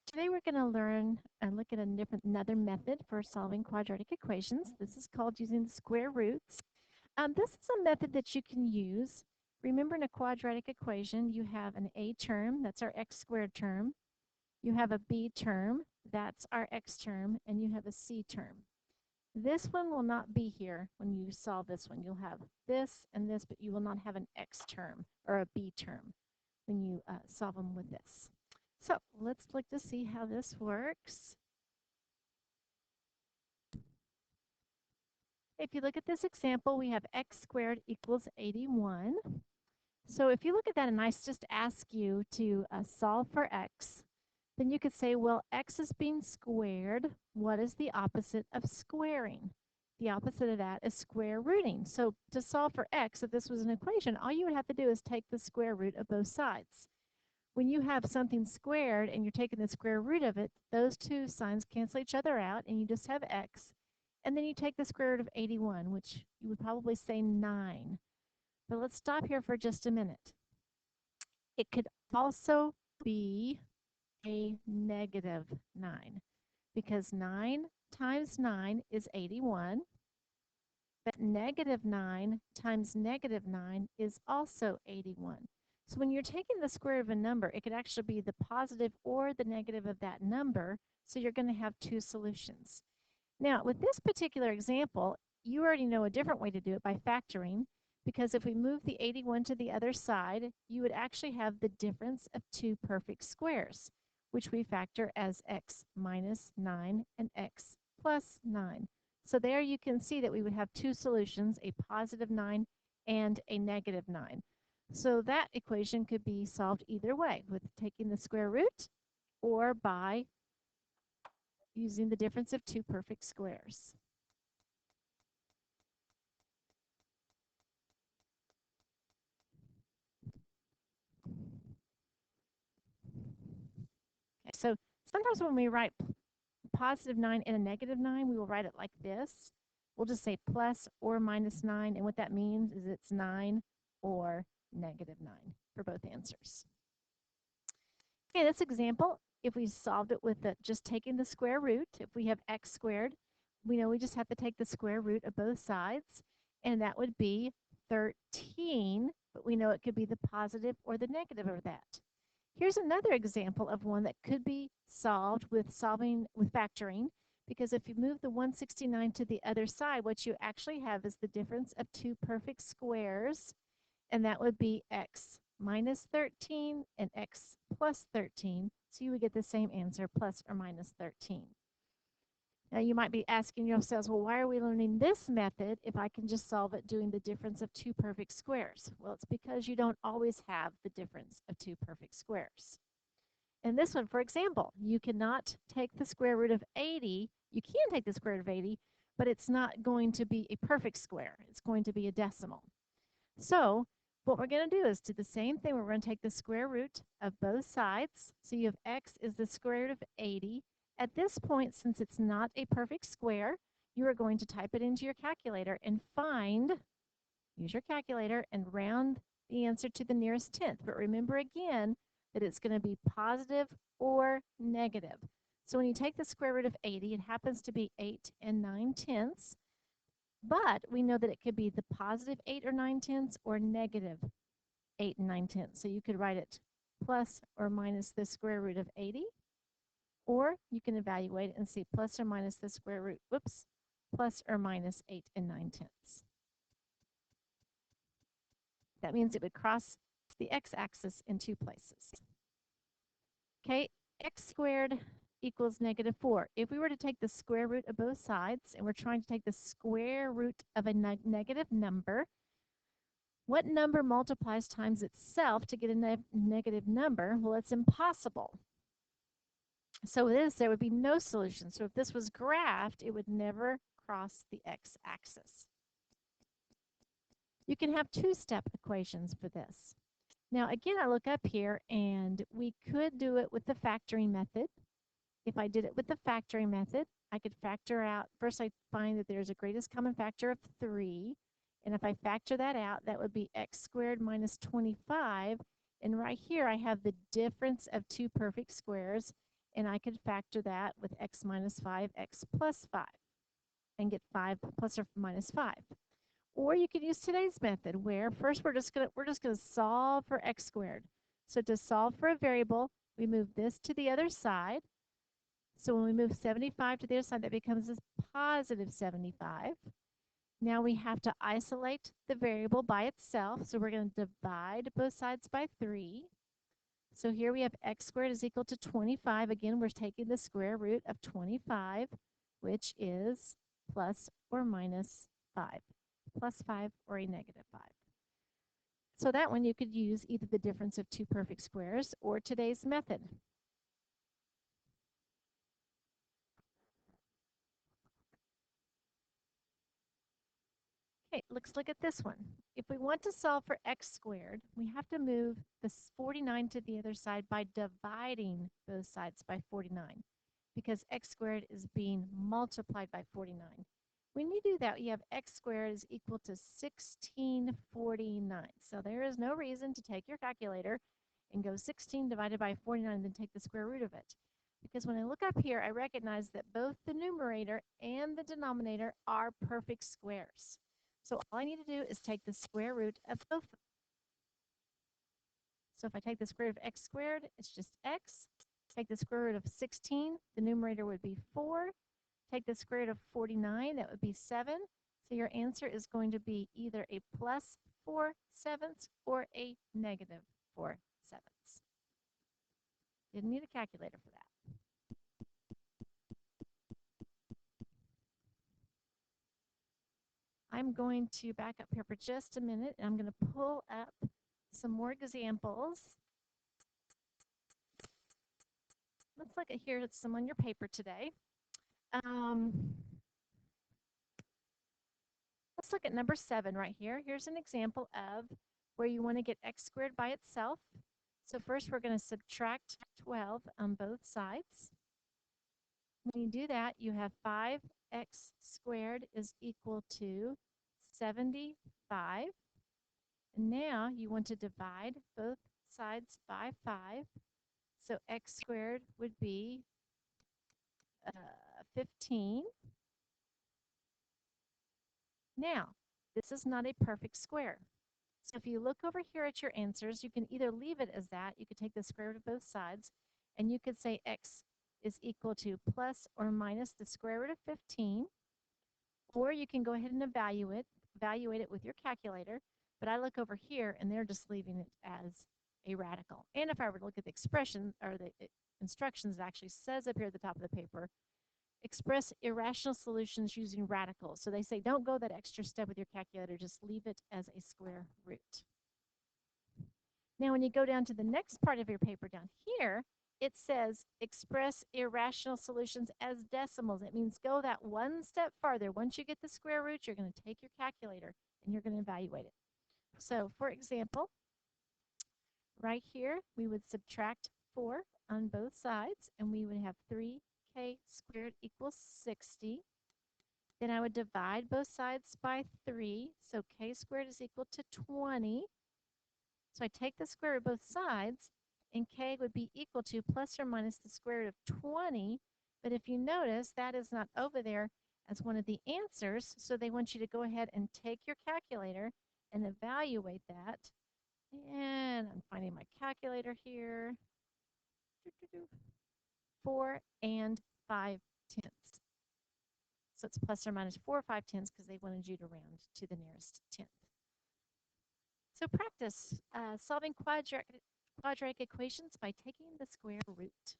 Today we're going to learn and look at another method for solving quadratic equations. This is called using the square roots. This is a method that you can use. Remember, in a quadratic equation, you have an a term, that's our x squared term. You have a b term, that's our x term, and you have a c term. This one will not be here when you solve this one. You'll have this and this, but you will not have an x term or a b term when you solve them with this. So let's look to see how this works. If you look at this example, we have x squared equals 81. So if you look at that and I just ask you to solve for x, then you could say, well, x is being squared. What is the opposite of squaring? The opposite of that is square rooting. So to solve for x, if this was an equation, all you would have to do is take the square root of both sides. When you have something squared and you're taking the square root of it, those two signs cancel each other out and you just have x. And then you take the square root of 81, which you would probably say 9. But let's stop here for just a minute. It could also be a negative 9 because 9 times 9 is 81. But negative 9 times negative 9 is also 81. So when you're taking the square of a number, it could actually be the positive or the negative of that number. So you're going to have two solutions. Now, with this particular example, you already know a different way to do it by factoring, because if we move the 81 to the other side, you would actually have the difference of two perfect squares, which we factor as x minus 9 and x plus 9. So there you can see that we would have two solutions, a positive 9 and a negative 9. So that equation could be solved either way, with taking the square root or by using the difference of two perfect squares. Okay, so sometimes when we write positive 9 and a negative 9, we will write it like this. We'll just say plus or minus 9, and what that means is it's 9 or negative 9 for both answers. Okay, this example, if we solved it with just taking the square root, if we have x squared, we know we just have to take the square root of both sides, and that would be 13, but we know it could be the positive or the negative of that. Here's another example of one that could be solved with factoring, because if you move the 169 to the other side, what you actually have is the difference of two perfect squares, and that would be x minus 13 and x plus 13. So you would get the same answer, plus or minus 13. Now you might be asking yourselves, well, why are we learning this method if I can just solve it doing the difference of two perfect squares? Well, it's because you don't always have the difference of two perfect squares. In this one, for example, you cannot take the square root of 80. You can take the square root of 80, but it's not going to be a perfect square. It's going to be a decimal. So what we're going to do is do the same thing. We're going to take the square root of both sides. So you have x is the square root of 80. At this point, since it's not a perfect square, you are going to type it into your calculator and use your calculator and round the answer to the nearest tenth. But remember again that it's going to be positive or negative. So when you take the square root of 80, it happens to be 8 and 9/10. But we know that it could be the positive 8 or 9/10 or negative 8 and 9/10. So you could write it plus or minus the square root of 80. Or you can evaluate it and see plus or minus the square root, plus or minus 8 and 9/10. That means it would cross the x-axis in two places. Okay, x squared equals negative 4. If we were to take the square root of both sides, and we're trying to take the square root of a negative number, what number multiplies times itself to get a negative number? Well, it's impossible. So there would be no solution. So if this was graphed, it would never cross the x-axis. You can have two-step equations for this. Now, again, I look up here, and we could do it with the factoring method. If I did it with the factoring method, I could factor out, first I find that there's a greatest common factor of 3. And if I factor that out, that would be x squared minus 25. And right here, I have the difference of two perfect squares. and I could factor that with x minus 5, x plus 5, and get 5 plus or minus 5. Or you could use today's method where first we're just gonna solve for x squared. So to solve for a variable, we move this to the other side. So when we move 75 to the other side, that becomes this positive 75. Now we have to isolate the variable by itself. So we're going to divide both sides by 3. So here we have x squared is equal to 25. Again, we're taking the square root of 25, which is plus or minus 5. Plus 5 or a negative 5. So that one you could use either the difference of two perfect squares or today's method. Okay, let's look at this one. If we want to solve for x squared, we have to move this 49 to the other side by dividing both sides by 49 because x squared is being multiplied by 49. When you do that, you have x squared is equal to 1649. So there is no reason to take your calculator and go 16 divided by 49 and then take the square root of it. Because when I look up here, I recognize that both the numerator and the denominator are perfect squares. So all I need to do is take the square root of both. So if I take the square root of x squared, it's just x. Take the square root of 16, the numerator would be 4. Take the square root of 49, that would be 7. So your answer is going to be either a plus 4/7 or a negative 4/7. Didn't need a calculator for that. I'm going to back up here for just a minute, and I'm going to pull up some more examples. Let's look at here some on your paper today. Let's look at number 7 right here. Here's an example of where you want to get x squared by itself. So first we're going to subtract 12 on both sides. When you do that, you have 5x squared is equal to 75. And now you want to divide both sides by 5. So x squared would be 15. Now, this is not a perfect square. So if you look over here at your answers, you can either leave it as that, you could take the square root of both sides, and you could say x is equal to plus or minus the square root of 15, or you can go ahead and evaluate it with your calculator, but I look over here and they're just leaving it as a radical. And if I were to look at the expression or the instructions, it actually says up here at the top of the paper, express irrational solutions using radicals. So they say don't go that extra step with your calculator, just leave it as a square root. Now when you go down to the next part of your paper down here, it says express irrational solutions as decimals. It means go that one step farther. Once you get the square root, you're going to take your calculator and you're going to evaluate it. So for example, right here, we would subtract 4 on both sides, and we would have 3k squared equals 60. Then I would divide both sides by 3, so k squared is equal to 20. So I take the square root of both sides, and k would be equal to plus or minus the square root of 20. But if you notice, that is not over there as one of the answers, so they want you to go ahead and take your calculator and evaluate that. And I'm finding my calculator here. 4 and 5/10. So it's plus or minus 4 or 5/10 because they wanted you to round to the nearest tenth. So practice solving quadratic equations by taking the square root.